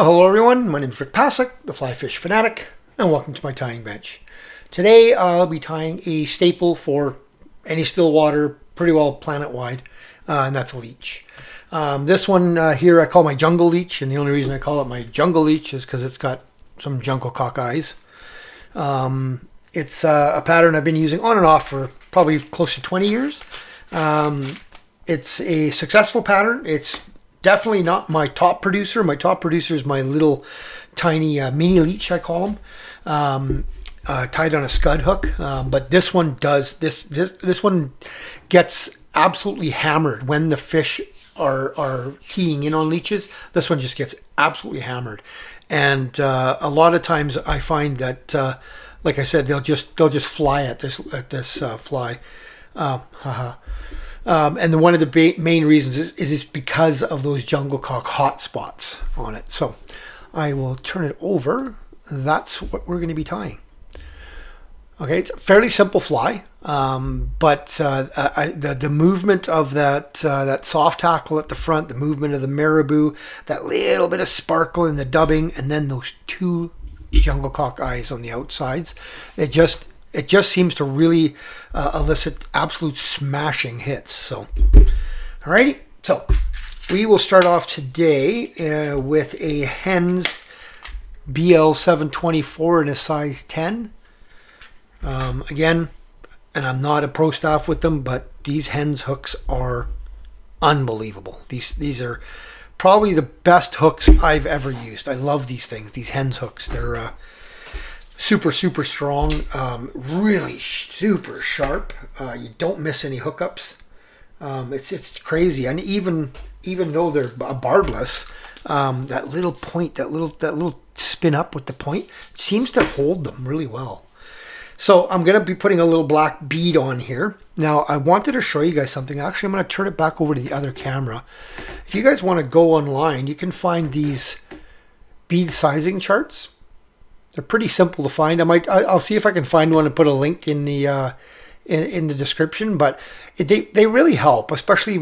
Well, hello everyone, my name is Passek, the FlyFish Fanatic, and welcome to my tying bench. Today I'll be tying a staple for any still water, pretty well planet-wide, and that's a leech. This one here I call my Jungle Leech, and the only reason I call it my Jungle Leech is because it's got some jungle cock eyes. It's a pattern I've been using on and off for probably close to 20 years. It's a successful pattern. It's definitely not my top producer. My top producer is my little tiny mini leech, I call them, tied on a scud hook. But this one does this one gets absolutely hammered when the fish are keying in on leeches. This one just gets absolutely hammered, and a lot of times I find that, like I said, they'll just fly at this fly. And one of the main reasons is because of those jungle cock hotspots on it. So I will turn it over. That's what we're going to be tying. Okay, it's a fairly simple fly, but the movement of that soft hackle at the front, the movement of the Marabou, that little bit of sparkle in the dubbing, and then those two jungle cock eyes on the outsides, it just seems to really elicit absolute smashing hits. So, alrighty. So, we will start off today with a Hends BL724 in a size 10. Again, and I'm not a pro staff with them, but these Hens hooks are unbelievable. These are probably the best hooks I've ever used. I love these things. These Hens hooks. They're super strong, really super sharp. You don't miss any hookups. It's crazy, and even though they're barbless, that little point, that little spin up with the point seems to hold them really well. So I'm going to be putting a little black bead on here. Now I wanted to show you guys something. Actually, I'm going to turn it back over to the other camera. If you guys want to go online, you can find these bead sizing charts. They're pretty simple to find. I'll see if I can find one and put a link in the description. But they really help, especially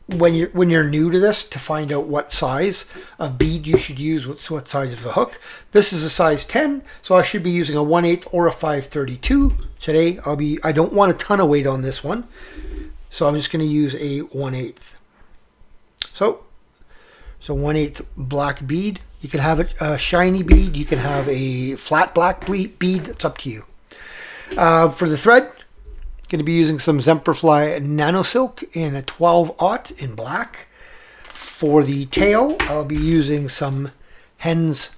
when you're new to this, to find out what size of bead you should use, what size of a hook. This is a size 10, so I should be using a 1/8 or a 5/32 today. I don't want a ton of weight on this one, so I'm just going to use a 1/8. So 1/8 black bead. You can have a shiny bead. You can have a flat black bead. It's up to you. For the thread, going to be using some Semperfli Nano Silk in a 12/0 in black. For the tail, I'll be using some Hens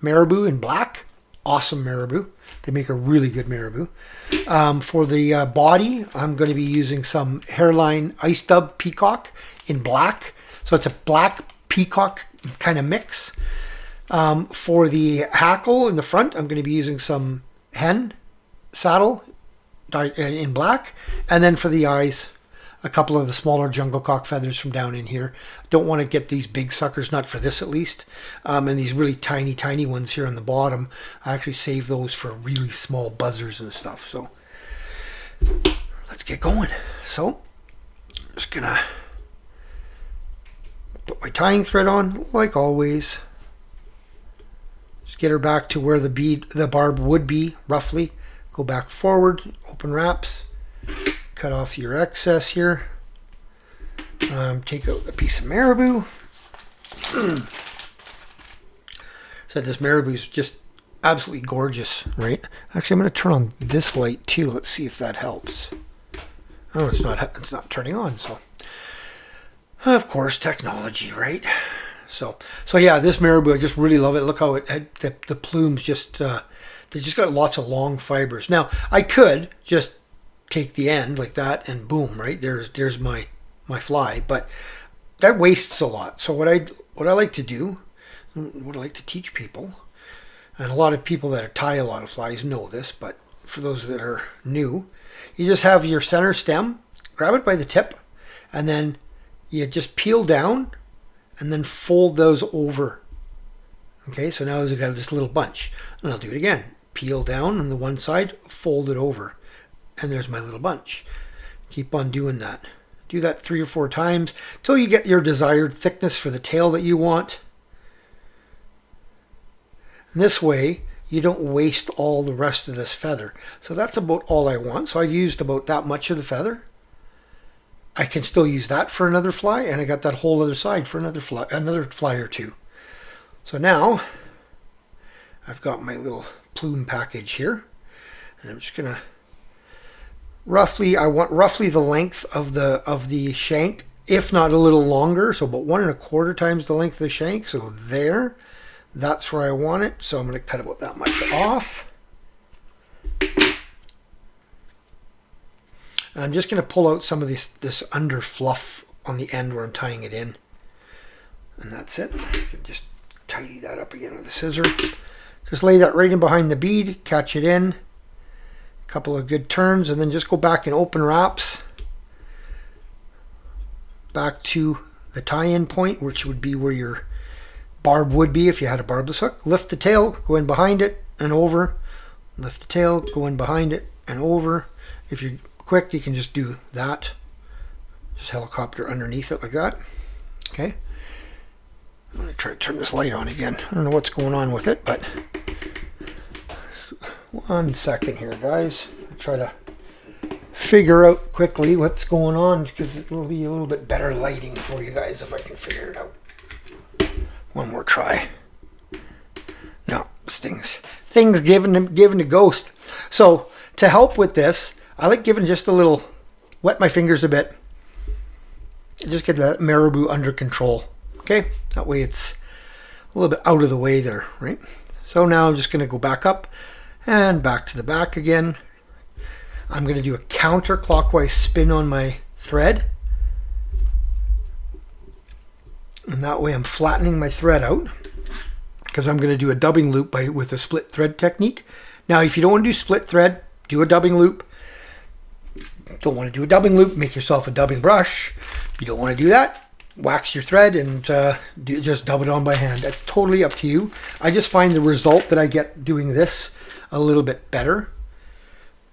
Marabou in black. Awesome Marabou. They make a really good Marabou. For the body, I'm going to be using some Hairline Ice Dub Peacock in black. So it's a black peacock kind of mix. For the hackle in the front, I'm going to be using some hen saddle in black, and then for the eyes, a couple of the smaller jungle cock feathers from down in here. Don't want to get these big suckers, not for this at least, and these really tiny ones here on the bottom. I actually save those for really small buzzers and stuff. So let's get going. So I'm just gonna put my tying thread on like always. Just get her back to where the barb would be roughly. Go back forward, open wraps, cut off your excess here. Take out a piece of Marabou. So this Marabou is just absolutely gorgeous, right? Actually, I'm going to turn on this light too. Let's see if that helps. Oh, it's not turning on. So, of course, technology, right? So yeah, this Marabou, I just really love it. Look how the plumes just. They just got lots of long fibers. Now, I could just take the end like that and boom, right? There's my fly, but that wastes a lot. So what I like to do, what I like to teach people, and a lot of people that tie a lot of flies know this, but for those that are new, you just have your center stem, grab it by the tip, and then you just peel down and then fold those over. Okay, so now we've got this little bunch, and I'll do it again. Peel down on the one side, fold it over, and there's my little bunch. Keep on doing that. Do that 3 or 4 times till you get your desired thickness for the tail that you want. And this way, you don't waste all the rest of this feather. So that's about all I want. So I've used about that much of the feather. I can still use that for another fly, and I got that whole other side for another fly or two. So now I've got my little plume package here, and I'm just gonna I want roughly the length of the shank, if not a little longer, so about 1 1/4 times the length of the shank. So there, that's where I want it. So I'm going to cut about that much off. And I'm just going to pull out some of this under fluff on the end where I'm tying it in. And that's it. I can just tidy that up again with a scissor. Just lay that right in behind the bead, catch it in. Couple of good turns, and then just go back and open wraps back to the tie-in point, which would be where your barb would be if you had a barbless hook. Lift the tail, go in behind it and over. Lift the tail, go in behind it and over. If you're quick, you can just do that. Just helicopter underneath it like that. Okay. I'm going to try to turn this light on again. I don't know what's going on with it, but 1 second here, guys. I'll try to figure out quickly what's going on, because it will be a little bit better lighting for you guys if I can figure it out. One more try. No, things given to ghost. So to help with this, I like giving just a little, wet my fingers a bit. Just get that Marabou under control. Okay, that way it's a little bit out of the way there, right? So now I'm just going to go back up and back to the back again. I'm going to do a counterclockwise spin on my thread. And that way I'm flattening my thread out, because I'm going to do a dubbing loop with a split thread technique. Now, if you don't want to do split thread, do a dubbing loop. Don't want to do a dubbing loop, make yourself a dubbing brush. If you don't want to do that, wax your thread and just dub it on by hand. That's totally up to you. I just find the result that I get doing this a little bit better.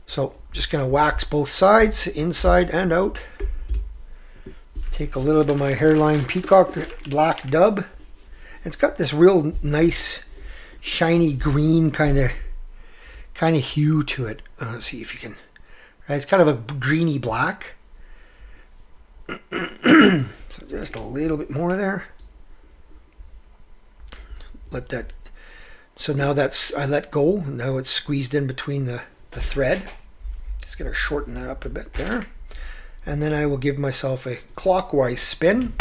So just going to wax both sides, inside and out. Take a little bit of my Hairline Peacock Black dub. It's got this real nice shiny green kind of hue to it. Let's see if you can. It's kind of a greeny black. So just a little bit more there. Let that. So now I let go. Now it's squeezed in between the thread. Just going to shorten that up a bit there. And then I will give myself a clockwise spin.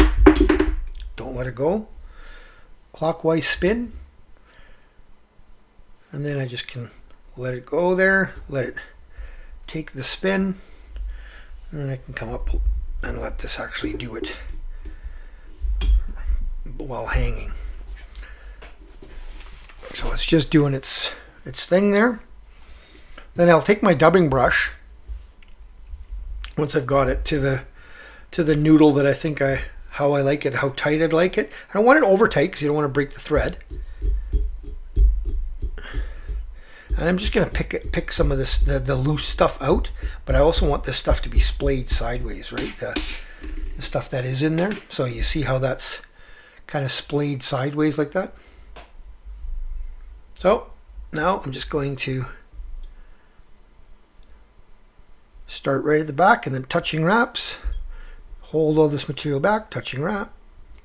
Don't let it go. Clockwise spin. And then I just can let it go there. Let it take the spin. And then I can come up and let this actually do it while hanging. So it's just doing its thing there. Then I'll take my dubbing brush, once I've got it to the noodle that I think how I like it, how tight I'd like it. I don't want it over tight because you don't want to break the thread. And I'm just going to pick some of this the loose stuff out, but I also want this stuff to be splayed sideways, right? The stuff that is in there. So you see how that's kind of splayed sideways like that. So now I'm just going to start right at the back and then touching wraps. Hold all this material back, touching wrap,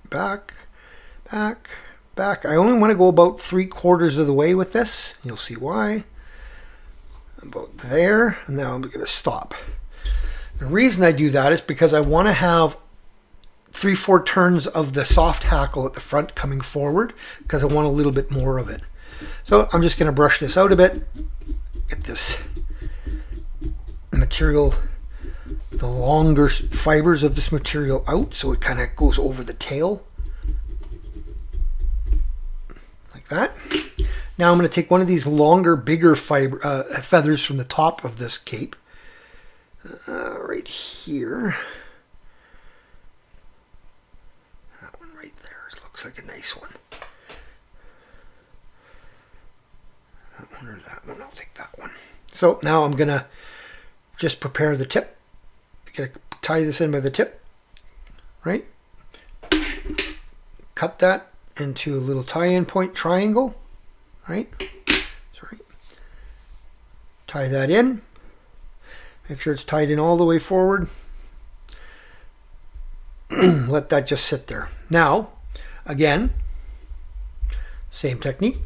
back, back, back. I only want to go about 3/4 of the way with this. You'll see why. About there, and now I'm going to stop. The reason I do that is because I want to have 3-4 turns of the soft hackle at the front coming forward, because I want a little bit more of it. So I'm just going to brush this out a bit. Get this material, the longer fibers of this material out, so it kind of goes over the tail like that. Now I'm going to take one of these longer, bigger feathers from the top of this cape, right here. That one right there looks like a nice one. That one or that one? I'll take that one. So now I'm going to just prepare the tip. I'm going to tie this in by the tip, right? Cut that into a little tie-in point triangle, right? Sorry. Tie that in. Make sure it's tied in all the way forward. Let that just sit there. Now, again, same technique.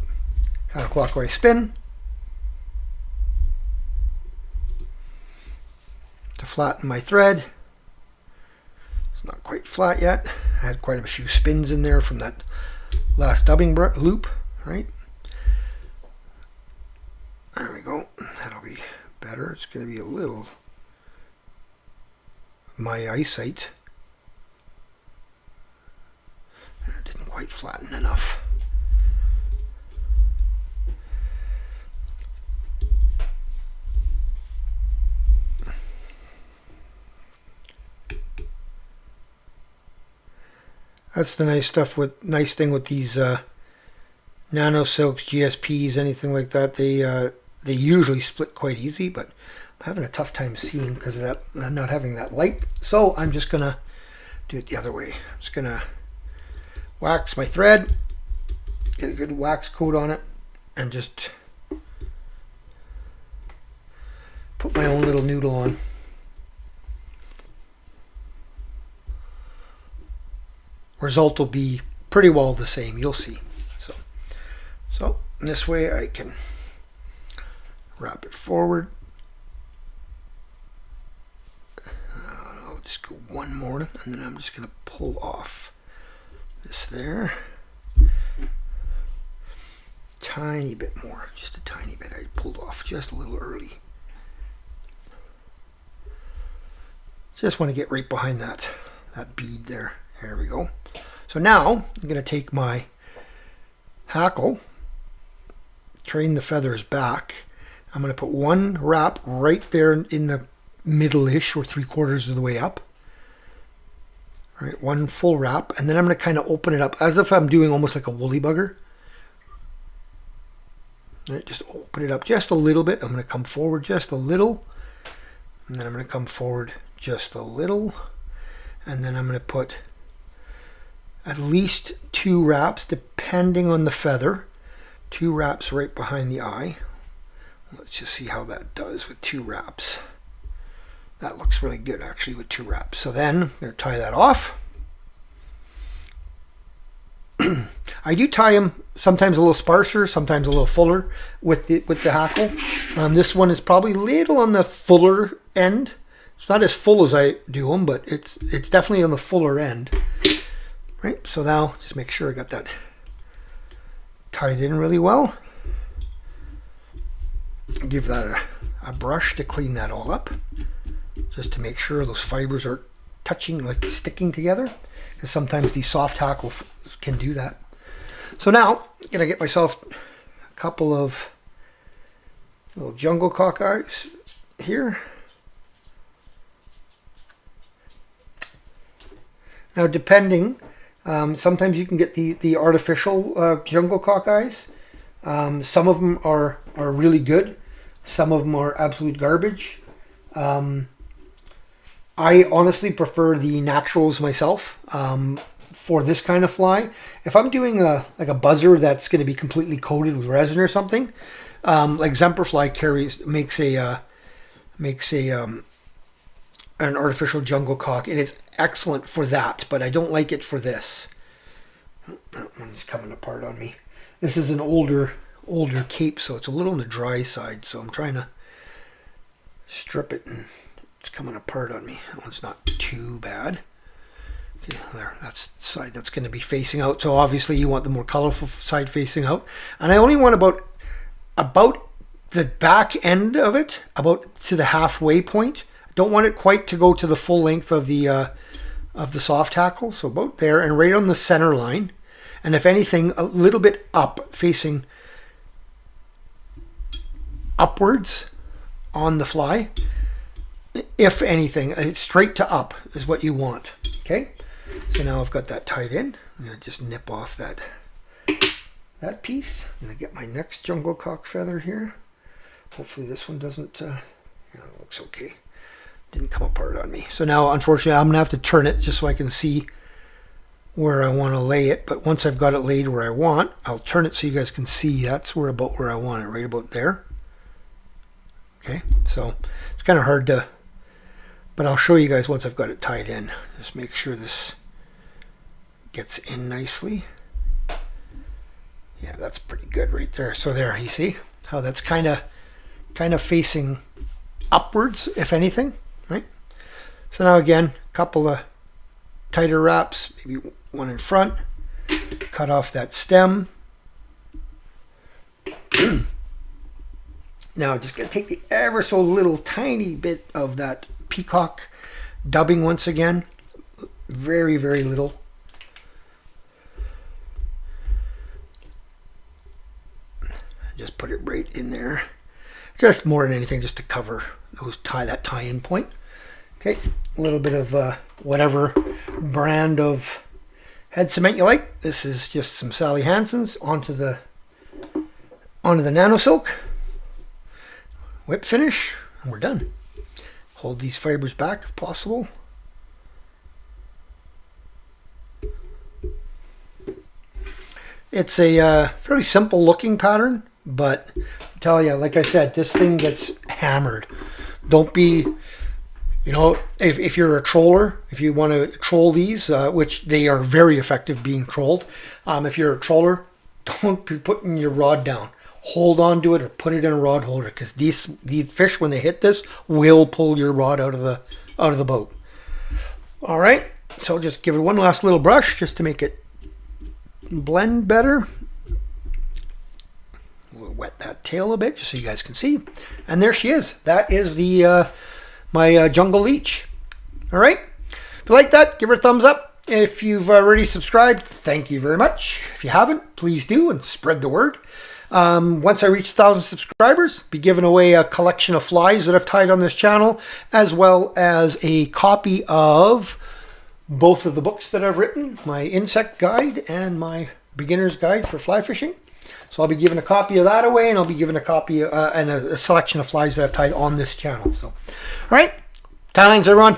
Counterclockwise spin. To flatten my thread. It's not quite flat yet. I had quite a few spins in there from that last dubbing loop, right? There we go. That'll be better. It's going to be a little, my eyesight. It didn't quite flatten enough. That's the nice thing with these Nano silks, GSPs, anything like that. They usually split quite easy, but I'm having a tough time seeing because of that, not having that light. So I'm just gonna do it the other way. I'm just gonna wax my thread, get a good wax coat on it, and just put my own little noodle on. Result will be pretty well the same, you'll see. So this way I can wrap it forward. I'll just go one more, and then I'm just going to pull off this there. Tiny bit more, just a tiny bit. I pulled off just a little early. Just want to get right behind that bead there. There we go. So now I'm going to take my hackle, train the feathers back. I'm going to put one wrap right there in the middle-ish or 3/4 of the way up. All right, one full wrap, and then I'm going to kind of open it up as if I'm doing almost like a woolly bugger. All right, just open it up just a little bit. I'm going to come forward just a little, and then I'm going to come forward just a little, and then I'm going to put at least 2 wraps depending on the feather. 2 wraps right behind the eye. Let's just see how that does with 2 wraps. That looks really good actually with 2 wraps. So then I'm going to tie that off. I do tie them sometimes a little sparser, sometimes a little fuller with the hackle. This one is probably a little on the fuller end. It's not as full as I do them, but it's definitely on the fuller end. Right, so now just make sure I got that tied in really well. Give that a brush to clean that all up, just to make sure those fibers are touching, like sticking together, because sometimes these soft hackle can do that. So now I'm gonna get myself a couple of little jungle cockeyes here. Now depending, sometimes you can get the artificial jungle cockeyes. Some of them are really good. Some of them are absolute garbage. I honestly prefer the naturals myself for this kind of fly. If I'm doing like a buzzer that's going to be completely coated with resin or something, like Semperfli makes an artificial jungle cock, and it's excellent for that, but I don't like it for this. That one's coming apart on me. This is an older cape, so it's a little on the dry side, so I'm trying to strip it, and it's coming apart on me. That one's not too bad. Okay, there, that's the side that's going to be facing out, so obviously you want the more colorful side facing out, and I only want about the back end of it, about to the halfway point. Don't want it quite to go to the full length of the soft hackle, so about there and right on the center line, and if anything a little bit up, facing upwards on the fly. If anything, straight to up is what you want. Okay, so now I've got that tied in. I'm gonna just nip off that piece. I'm gonna get my next jungle cock feather here. Hopefully this one doesn't. It looks okay. Didn't come apart on me. So now, unfortunately, I'm gonna have to turn it just so I can see where I want to lay it, but once I've got it laid where I want, I'll turn it so you guys can see that's about where I want it, right about there. Okay, so it's kind of hard to, but I'll show you guys once I've got it tied in. Just make sure this gets in nicely. Yeah, that's pretty good right there. So there, you see how that's kind of facing upwards, if anything, right? So now again, a couple of tighter wraps, maybe one in front, cut off that stem. Now just gonna take the ever so little tiny bit of that Peacock dubbing once again, very, very little. Just put it right in there, just more than anything, just to cover those that tie-in point. Okay, a little bit of whatever brand of head cement you like. This is just some Sally Hansen's onto the Nano silk. Whip finish, and we're done. Hold these fibers back if possible. It's a fairly simple looking pattern, but I tell you, like I said, this thing gets hammered. Don't be, you know, if you're a troller, if you want to troll these, which they are very effective being trolled. If you're a troller, don't be putting your rod down. Hold on to it or put it in a rod holder, because these fish, when they hit this, will pull your rod out of the boat. All right, so just give it one last little brush just to make it blend better. We'll wet that tail a bit just so you guys can see. And there she is. That is the my Jungle Leech. All right, if you like that, give her a thumbs up. If you've already subscribed, thank you very much. If you haven't, please do, and spread the word. Once I reach 1,000 subscribers, be giving away a collection of flies that I've tied on this channel, as well as a copy of both of the books that I've written, my insect guide and my beginner's guide for fly fishing. So I'll be giving a copy of that away, and I'll be giving a copy and a selection of flies that I've tied on this channel. So, all right, tie lines, everyone.